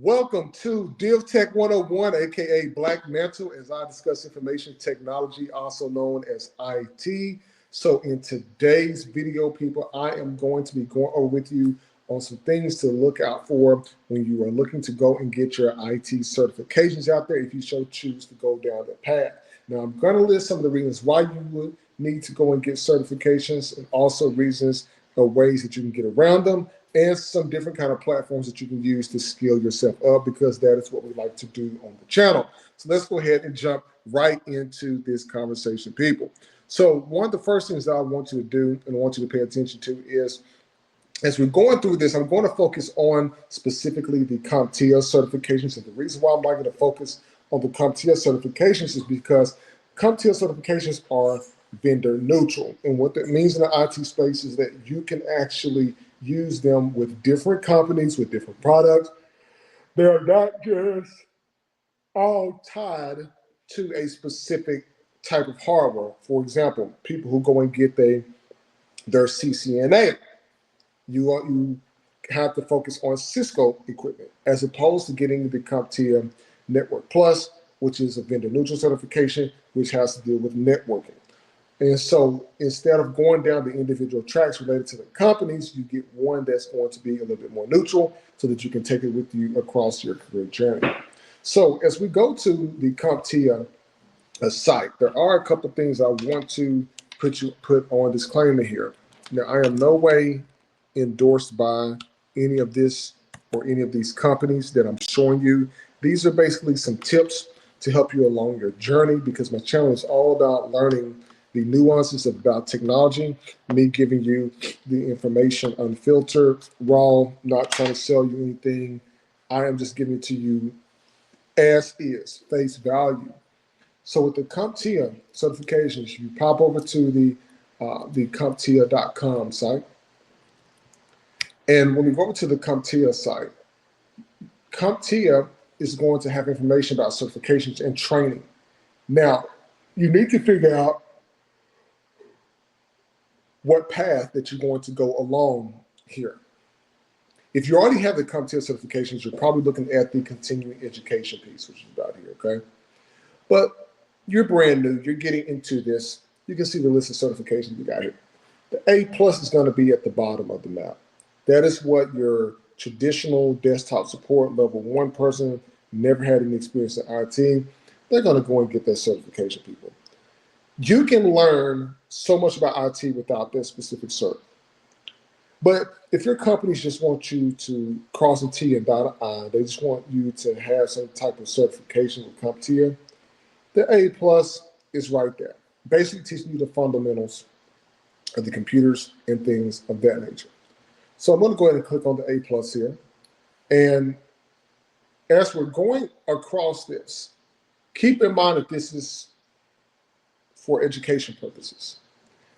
Welcome to Div Tech 101, aka Black Mantle, as I discuss information technology, also known as IT. So, in today's video, people, I am going to be going over with you on some things to look out for when you are looking to go and get your IT certifications out there if you so choose to go down that path. Now, I'm going to list some of the reasons why you would need to go and get certifications and also reasons or ways that you can get around them and some different kind of platforms that you can use to skill yourself up, because that is what we like to do on the channel. So let's go ahead and jump right into this conversation, people. So one of the first things that I want you to do and I want you to pay attention to is, as we're going through this, I'm going to focus on specifically the CompTIA certifications. And the reason why I'm not going to focus on the CompTIA certifications is because CompTIA certifications are vendor neutral. And what that means in the IT space is that you can actually use them with different companies, with different products. They are not just all tied to a specific type of hardware. For example, people who go and get their CCNA, you have to focus on Cisco equipment as opposed to getting the CompTIA Network Plus, which is a vendor neutral certification, which has to deal with networking. And so instead of going down the individual tracks related to the companies, you get one that's going to be a little bit more neutral so that you can take it with you across your career journey. So as we go to the CompTIA site, there are a couple of things I want to put on disclaimer here. Now, I am no way endorsed by any of this or any of these companies that I'm showing you. These are basically some tips to help you along your journey, because my channel is all about learning the nuances about technology, me giving you the information unfiltered, raw, not trying to sell you anything. I am just giving it to you as is, face value. So with the CompTIA certifications, you pop over to the CompTIA.com site. And when we go over to the CompTIA site, CompTIA is going to have information about certifications and training. Now, you need to figure out what path that you're going to go along here. If you already have the CompTIA certifications, you're probably looking at the continuing education piece, which is about here, okay? But you're brand new, you're getting into this. You can see the list of certifications we got here. The A plus is going to be at the bottom of the map. That is what your traditional desktop support level 1 person, never had any experience in IT, they're going to go and get that certification, people. You can learn so much about IT without that specific cert. But if your companies just want you to cross a T and dot an I, they just want you to have some type of certification with CompTIA, the A plus is right there, basically teaching you the fundamentals of the computers and things of that nature. So I'm going to go ahead and click on the A plus here. And as we're going across this, keep in mind that this is for education purposes,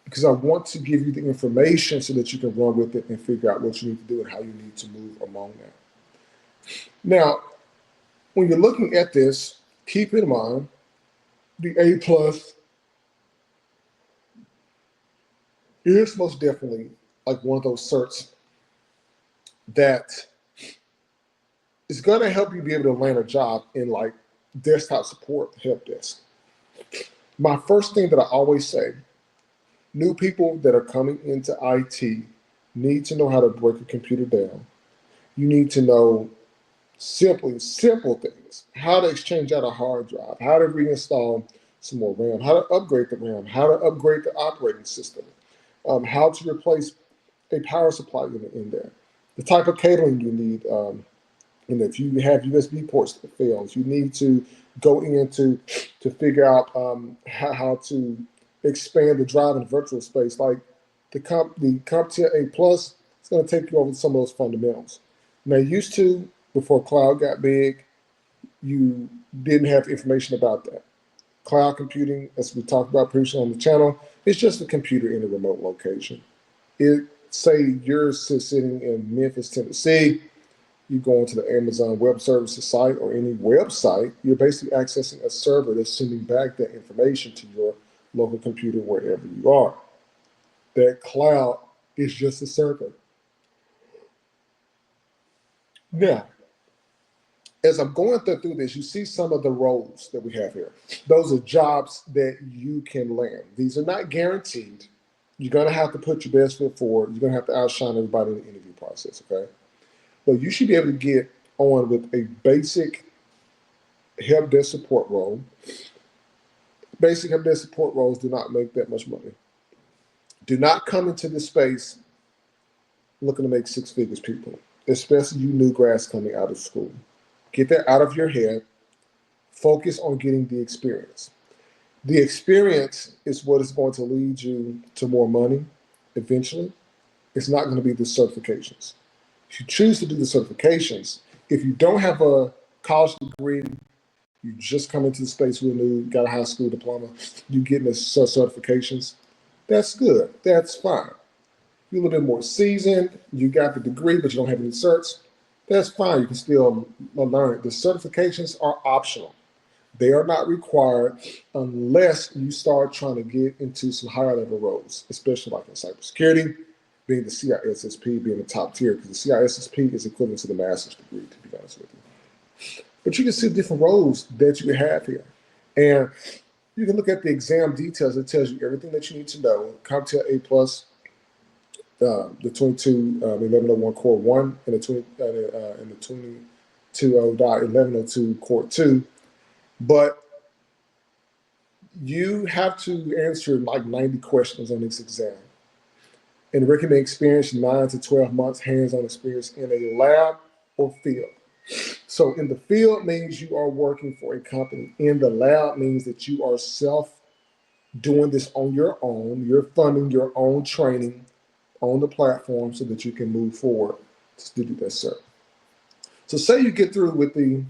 because I want to give you the information so that you can run with it and figure out what you need to do and how you need to move along that. Now, when you're looking at this, keep in mind the A plus is most definitely like one of those certs that is going to help you be able to land a job in like desktop support help desk. My first thing that I always say, new people that are coming into IT need to know how to break a computer down. You need to know simple things, how to exchange out a hard drive, how to reinstall some more RAM, how to upgrade the RAM, how to upgrade the operating system, how to replace a power supply unit in there, the type of cabling you need. And if you have USB ports that fails, you need to go into to figure out how to expand the drive in virtual space. Like the CompTIA A Plus, it's going to take you over some of those fundamentals. Now, used to, before cloud got big, you didn't have information about that. Cloud computing, as we talked about previously on the channel, is just a computer in a remote location. Say you're sitting in Memphis, Tennessee, you go into the Amazon Web Services site or any website, you're basically accessing a server that's sending back that information to your local computer wherever you are. That cloud is just a server. Now, as I'm going through this, you see some of the roles that we have here. Those are jobs that you can land. These are not guaranteed. You're going to have to put your best foot forward. You're going to have to outshine everybody in the interview process, okay? But you should be able to get on with a basic help desk support role. Basic help desk support roles do not make that much money. Do not come into this space looking to make six figures, people, especially you new grads coming out of school. Get that out of your head. Focus on getting the experience. The experience is what is going to lead you to more money eventually. It's not going to be the certifications. If you choose to do the certifications, if you don't have a college degree, you just come into the space real new, got a high school diploma, you getting the certifications, that's good. That's fine. You're a little bit more seasoned, you got the degree, but you don't have any certs, that's fine. You can still learn it. The certifications are optional. They are not required unless you start trying to get into some higher level roles, especially like in cybersecurity, being the CISSP, being the top tier, because the CISSP is equivalent to the master's degree, to be honest with you. But you can see different roles that you have here. And you can look at the exam details. It tells you everything that you need to know. CompTIA A+, the 221101 Core 1 and the 220.1102 Core 2. But you have to answer like 90 questions on this exam. And recommend experience 9 to 12 months hands-on experience in a lab or field. So in the field means you are working for a company. In the lab means that you are self doing this on your own. You're funding your own training on the platform so that you can move forward to do that cert. So say you get through with the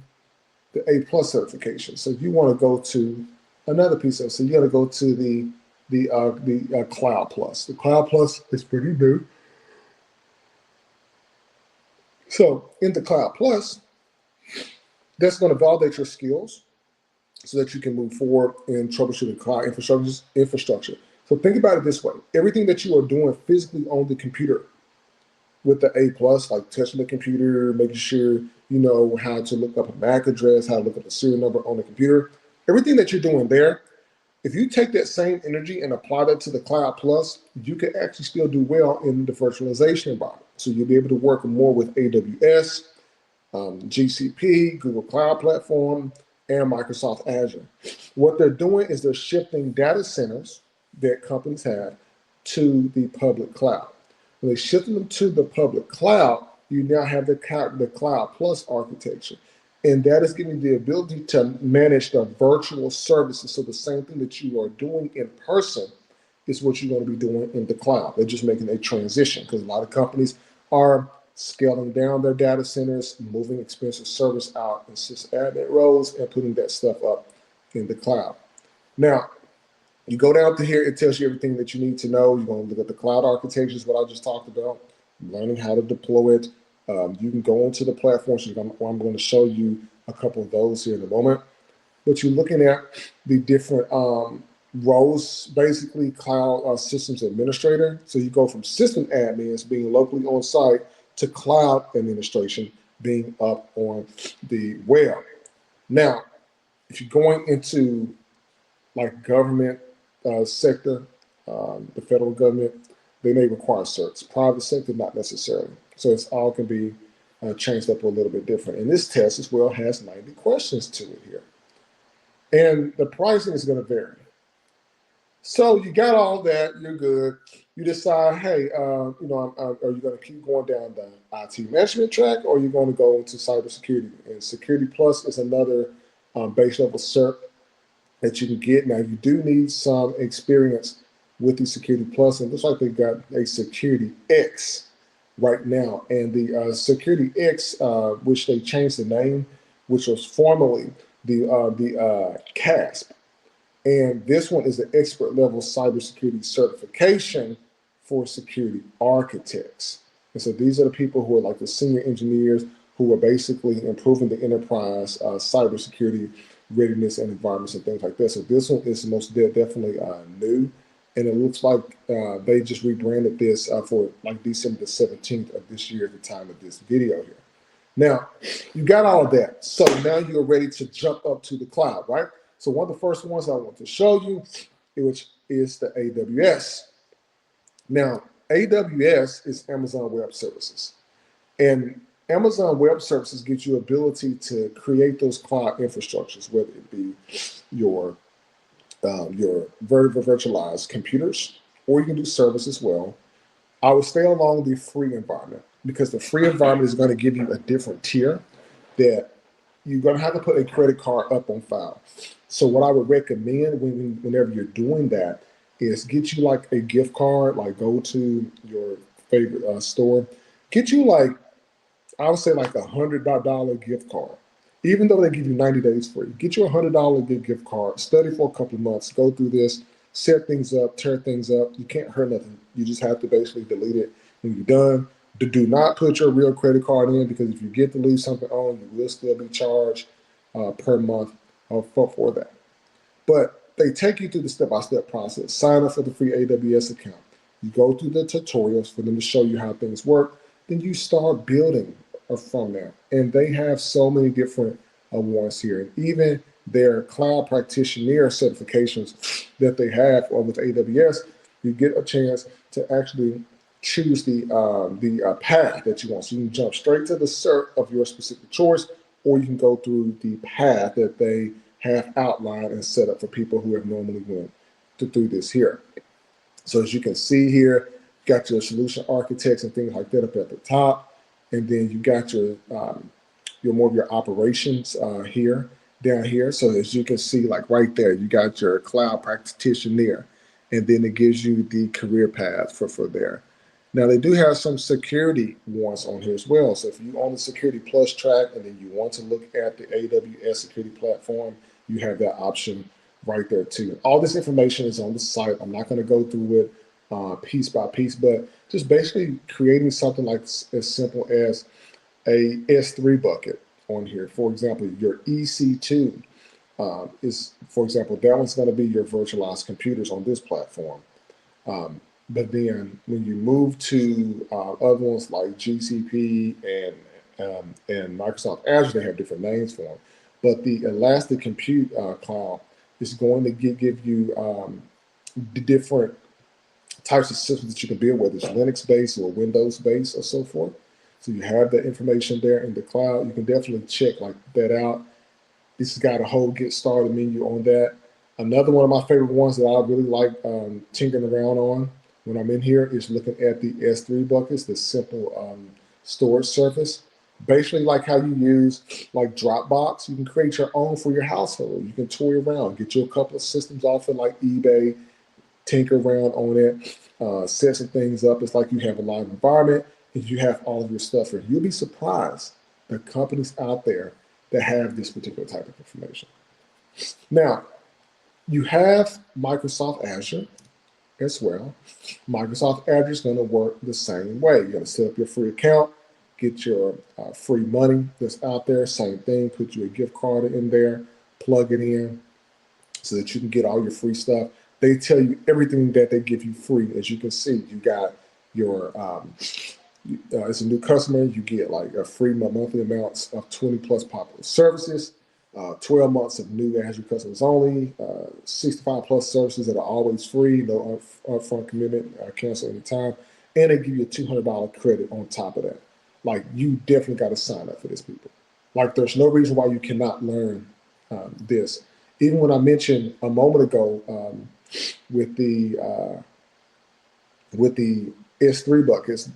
A+ certification. So you want to go to another piece of it. So you got to go to the Cloud Plus. The Cloud Plus is pretty new. So in the Cloud Plus, that's going to validate your skills so that you can move forward in troubleshooting cloud infrastructure. So think about it this way. Everything that you are doing physically on the computer with the A+, like touching the computer, making sure you know how to look up a MAC address, how to look up a serial number on the computer, everything that you're doing there, if you take that same energy and apply that to the Cloud Plus, you can actually still do well in the virtualization environment. So you'll be able to work more with AWS, GCP, Google Cloud Platform, and Microsoft Azure. What they're doing is they're shifting data centers that companies have to the public cloud. When they shift them to the public cloud, you now have the Cloud Plus architecture. And that is giving you the ability to manage the virtual services. So the same thing that you are doing in person is what you're going to be doing in the cloud. They're just making a transition because a lot of companies are scaling down their data centers, moving expensive servers out in sysadmin roles, and putting that stuff up in the cloud. Now, you go down to here, it tells you everything that you need to know. You're going to look at the cloud architectures, what I just talked about, learning how to deploy it. You can go onto the platforms. I'm going to show you a couple of those here in a moment. But you're looking at the different roles, basically cloud systems administrator. So you go from system admins being locally on site to cloud administration being up on the web. Now, if you're going into like government sector, the federal government, they may require certs. Private sector, not necessarily. So it's all can be changed up a little bit different. And this test as well has 90 questions to it here. And the pricing is going to vary. So you got all that, you're good. You decide, hey, are you going to keep going down the IT management track, or are you going to go into cybersecurity? And Security Plus is another base level cert that you can get. Now, you do need some experience with the Security Plus, and it looks like they got a Security X right now. And the Security X, which they changed the name, which was formerly the CASP. And this one is the expert level cybersecurity certification for security architects. And so these are the people who are like the senior engineers who are basically improving the enterprise cybersecurity readiness and environments and things like that. So this one is most definitely new. And it looks like they just rebranded this for like December the 17th of this year at the time of this video here. Now, you got all of that. So now you're ready to jump up to the cloud, right? So one of the first ones I want to show you, which is the AWS. Now, AWS is Amazon Web Services. And Amazon Web Services gives you ability to create those cloud infrastructures, whether it be your virtualized computers, or you can do service as well. I would stay along the free environment because the free environment is going to give you a different tier that you're going to have to put a credit card up on file. So what I would recommend whenever you're doing that is get you like a gift card, like go to your favorite store, get you like, I would say like $100 gift card. Even though they give you 90 days free, get you $100 gift card, study for a couple of months, go through this, set things up, tear things up. You can't hurt nothing. You just have to basically delete it when you're done. Do not put your real credit card in because if you get to leave something on, you will still be charged per month for that. But they take you through the step-by-step process. Sign up for the free AWS account. You go through the tutorials for them to show you how things work. Then you start building from there. And they have so many different awards here. And even their cloud practitioner certifications that they have with AWS, you get a chance to actually choose the path that you want. So you can jump straight to the cert of your specific choice, or you can go through the path that they have outlined and set up for people who have normally went through this here. So as you can see here, you got your solution architects and things like that up at the top, and then you got your more of your operations here down here. So as you can see, like right there, you got your cloud practitioner, and then it gives you the career path for there. Now they do have some security ones on here as well. So if you own the Security Plus track and then you want to look at the AWS security platform, you have that option right there too. All this information is on the site. I'm not going to go through it piece by piece, but just basically creating something like as simple as a S3 bucket on here. For example, your EC2 is, for example, that one's going to be your virtualized computers on this platform. But then when you move to other ones like GCP and Microsoft Azure, they have different names for them. But the Elastic Compute Cloud is going to give you the different types of systems that you can build, whether it's Linux-based or Windows-based or so forth. So you have that information there in the cloud. You can definitely check like that out. This has got a whole get started menu on that. Another one of my favorite ones that I really like tinkering around on when I'm in here is looking at the S3 buckets, the simple storage surface. Basically like how you use like Dropbox, you can create your own for your household. You can toy around, get you a couple of systems off of like eBay, tinker around on it, set some things up. It's like you have a live environment and you have all of your stuff here. You'll be surprised the companies out there that have this particular type of information. Now, you have Microsoft Azure as well. Microsoft Azure is going to work the same way. You're going to set up your free account, get your free money that's out there, same thing, put your gift card in there, plug it in so that you can get all your free stuff. They tell you everything that they give you free. As you can see, you got your, as a new customer, you get like a free monthly amounts of 20 plus popular services, 12 months of new Azure customers only, 65 plus services that are always free, no upfront commitment, cancel anytime, and they give you a $200 credit on top of that. Like you definitely got to sign up for this, people. Like there's no reason why you cannot learn this. Even when I mentioned a moment ago with the S3 buckets,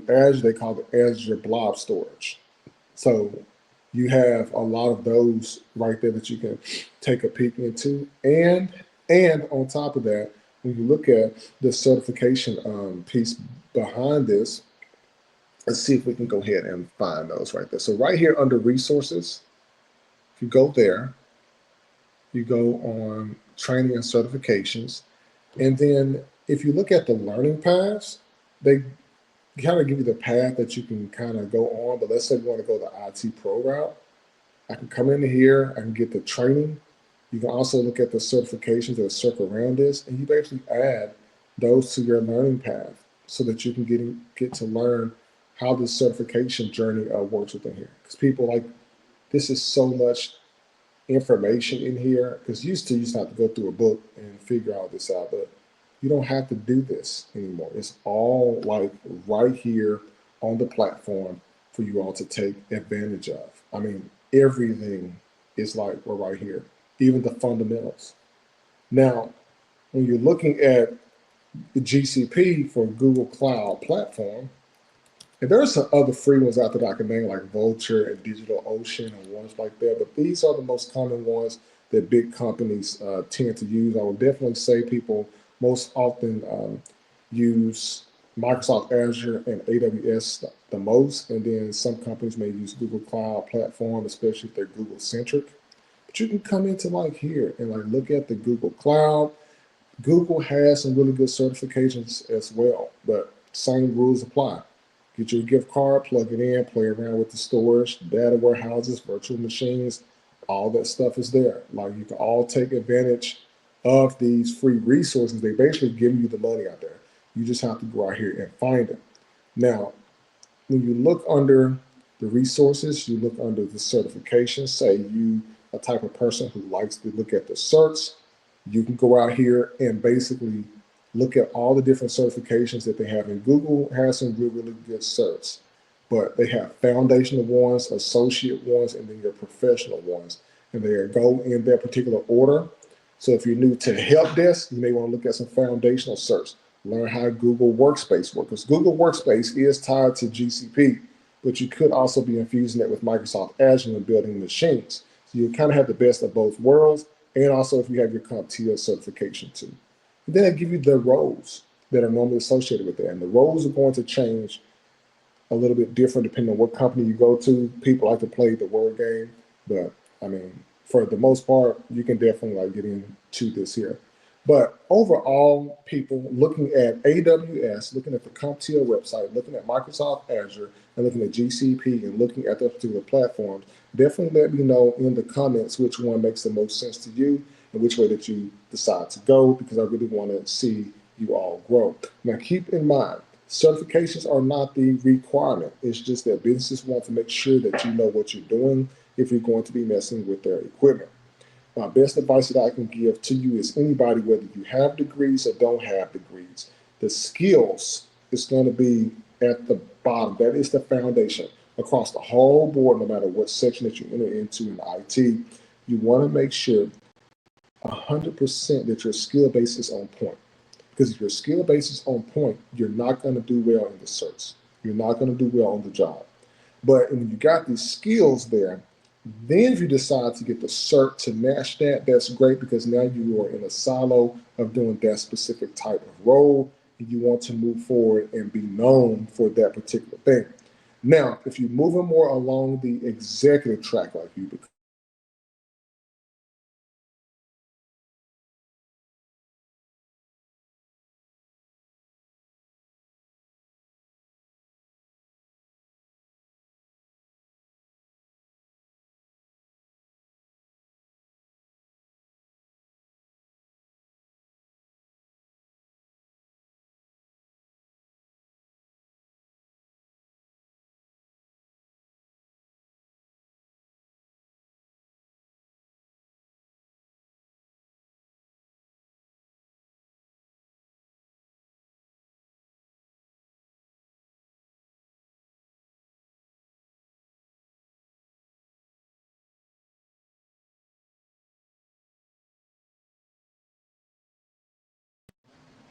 Azure, they call it Azure Blob Storage. So you have a lot of those right there that you can take a peek into. And on top of that, when you look at the certification piece behind this, let's see if we can go ahead and find those right there. So right here under resources, if you go there, you go on training and certifications. And then if you look at the learning paths, they kind of give you the path that you can kind of go on. But let's say you want to go the IT pro route. I can come into here, I can get the training. You can also look at the certifications that circle around this, and you basically add those to your learning path so that you can get to learn how the certification journey works within here. Because people like, this is so much information in here. Because you used to have to go through a book and figure all this out, but you don't have to do this anymore. It's all like right here on the platform for you all to take advantage of. I mean, everything is like we're right here, even the fundamentals. Now, when you're looking at the GCP for Google Cloud Platform, and there are some other free ones out there that I can name, like Vultr and DigitalOcean and ones like that, but these are the most common ones that big companies tend to use. I would definitely say people most often use Microsoft Azure and AWS the most, and then some companies may use Google Cloud Platform, especially if they're Google centric. But you can come into like here and like look at the Google Cloud. Google has some really good certifications as well, but same rules apply. Get your gift card, plug it in, play around with the storage, data warehouses, virtual machines, all that stuff is there. Like you can all take advantage of these free resources. They basically give you the money out there. You just have to go out here and find it. Now, when you look under the resources, you look under the certifications, say you a type of person who likes to look at the certs, you can go out here and basically look at all the different certifications that they have. And Google has some really, really good certs, but they have foundational ones, associate ones, and then your professional ones. And they go in that particular order. So if you're new to help desk, you may want to look at some foundational certs. Learn how Google Workspace works, because Google Workspace is tied to GCP, but you could also be infusing it with Microsoft Azure and building machines. So you kind of have the best of both worlds, and also if you have your CompTIA certification too. And then they give you the roles that are normally associated with that, and the roles are going to change a little bit different depending on what company you go to. People like to play the word game, but I mean, for the most part, you can definitely like get into this here. But overall, people looking at AWS, looking at the CompTIA website, looking at Microsoft Azure, and looking at GCP, and looking at those particular platforms, definitely let me know in the comments which one makes the most sense to you and which way that you decide to go, because I really want to see you all grow. Now, keep in mind, certifications are not the requirement. It's just that businesses want to make sure that you know what you're doing if you're going to be messing with their equipment. My best advice that I can give to you is anybody, whether you have degrees or don't have degrees, the skills is going to be at the bottom. That is the foundation across the whole board, no matter what section that you enter into in IT. You want to make sure 100% that your skill base is on point. Because if your skill base is on point, you're not going to do well in the search. You're not going to do well on the job. But when you got these skills there, then if you decide to get the cert to match that, that's great, because now you are in a silo of doing that specific type of role, and you want to move forward and be known for that particular thing. Now, if you're moving more along the executive track like you,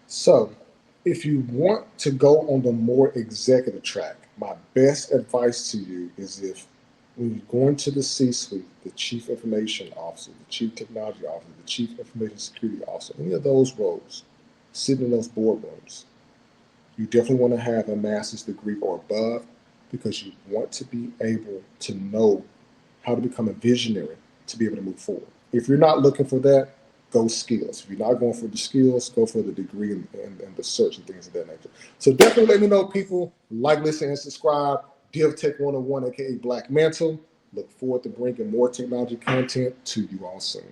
so if you want to go on the more executive track, my best advice to you is, if when you go into the C-suite, the chief information officer, the chief technology officer, the chief information security officer, any of those roles, sitting in those boardrooms, you definitely want to have a master's degree or above, because you want to be able to know how to become a visionary to be able to move forward. If you're not looking for that, go skills. If you're not going for the skills, go for the degree and the search and things of that nature. So definitely let me know, people. Like, listen, and subscribe. DivTech 101, aka Black Mantle. Look forward to bringing more technology content to you all soon.